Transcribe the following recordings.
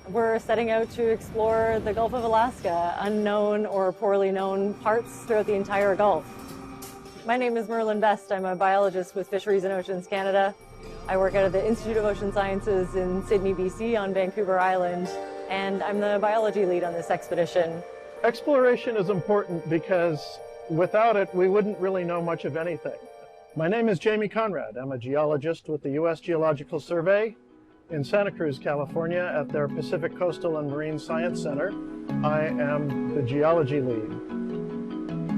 We're setting out to explore the Gulf of Alaska, unknown or poorly known parts throughout the entire Gulf. My name is Merlin Best. I'm a biologist with Fisheries and Oceans Canada. I work out of the Institute of Ocean Sciences in Sydney, BC on Vancouver Island, and I'm the biology lead on this expedition. Exploration is important because without it, we wouldn't really know much of anything. My name is Jamie Conrad. I'm a geologist with the U.S. Geological Survey in Santa Cruz, California at their Pacific Coastal and Marine Science Center. I am the geology lead.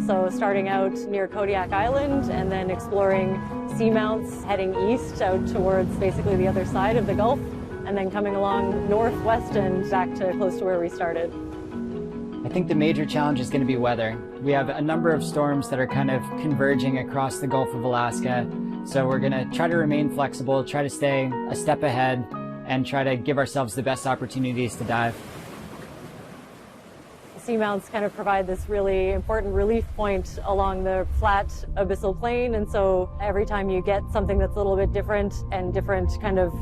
So starting out near Kodiak Island and then exploring seamounts, heading east out towards basically the other side of the Gulf, and then coming along northwest and back to close to where we started. I think the major challenge is going to be weather. We have a number of storms that are kind of converging across the Gulf of Alaska. So we're going to try to remain flexible, try to stay a step ahead, and try to give ourselves the best opportunities to dive. Seamounts kind of provide this really important relief point along the flat abyssal plain, and so every time you get something that's a little bit different and different kind of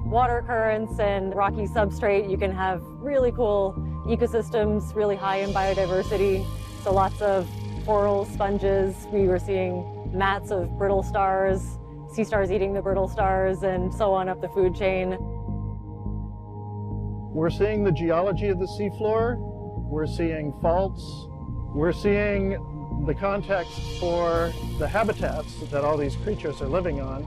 water currents and rocky substrate, you can have really cool ecosystems, really high in biodiversity. So lots of coral sponges. We were seeing mats of brittlestars, sea stars eating the brittlestars, and so on up the food chain. We're seeing the geology of the seafloor. We're seeing faults. We're seeing the context for the habitats that all these creatures are living on.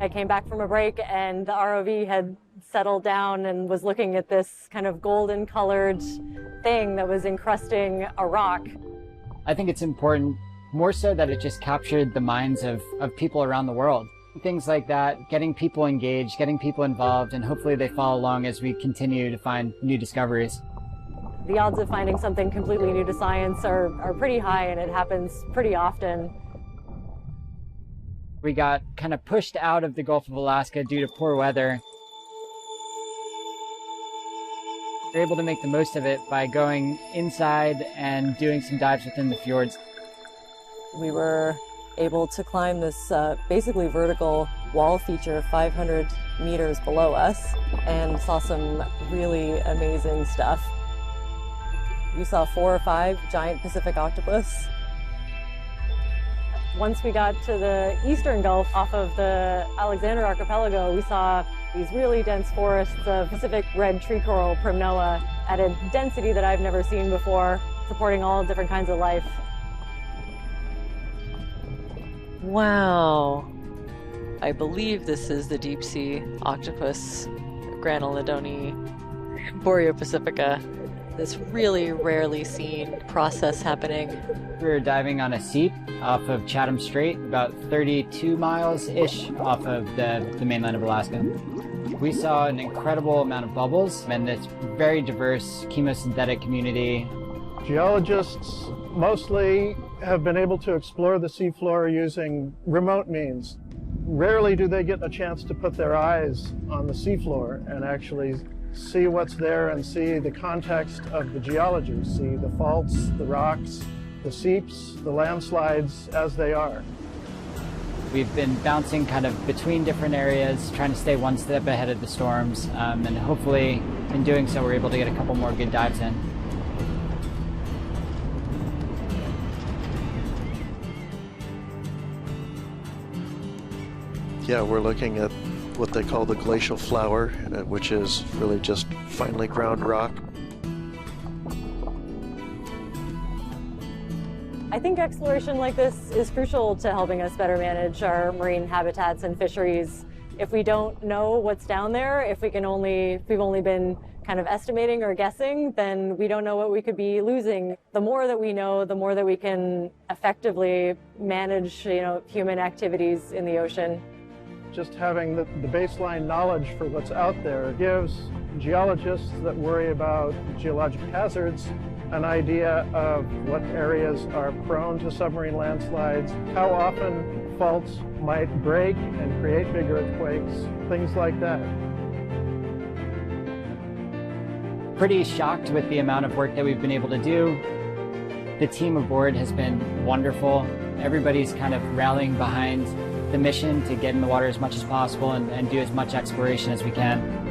I came back from a break and the ROV had settled down and was looking at this kind of golden colored thing that was encrusting a rock. I think it's important, more so that it just captured the minds of people around the world. Things like that, getting people engaged, getting people involved, and hopefully they follow along as we continue to find new discoveries. The odds of finding something completely new to science are pretty high, and it happens pretty often. We got kind of pushed out of the Gulf of Alaska due to poor weather. We're able to make the most of it by going inside and doing some dives within the fjords. We were able to climb this basically vertical wall feature 500 meters below us and saw some really amazing stuff. We saw 4 or 5 giant Pacific octopus. Once we got to the eastern Gulf off of the Alexander Archipelago, we saw these really dense forests of Pacific red tree coral primnoa at a density that I've never seen before, supporting all different kinds of life. Wow. I believe this is the deep sea octopus, Granulodone boreopacifica. This really rarely seen process happening. We were diving on a seep off of Chatham Strait, about 32 miles-ish off of the mainland of Alaska. We saw an incredible amount of bubbles and this very diverse chemosynthetic community. Geologists mostly have been able to explore the seafloor using remote means. Rarely do they get a chance to put their eyes on the seafloor and actually see what's there and see the context of the geology, see the faults, the rocks, the seeps, the landslides as they are. We've been bouncing kind of between different areas, trying to stay one step ahead of the storms, and hopefully in doing so we're able to get a couple more good dives in. Yeah, we're looking at what they call the glacial flour, which is really just finely ground rock. I think exploration like this is crucial to helping us better manage our marine habitats and fisheries. If we don't know what's down there, if we've only been kind of estimating or guessing, then we don't know what we could be losing. The more that we know, the more that we can effectively manage, human activities in the ocean. Just having the baseline knowledge for what's out there gives geologists that worry about geologic hazards an idea of what areas are prone to submarine landslides, how often faults might break and create big earthquakes, things like that. Pretty shocked with the amount of work that we've been able to do. The team aboard has been wonderful. Everybody's kind of rallying behind the mission to get in the water as much as possible and do as much exploration as we can.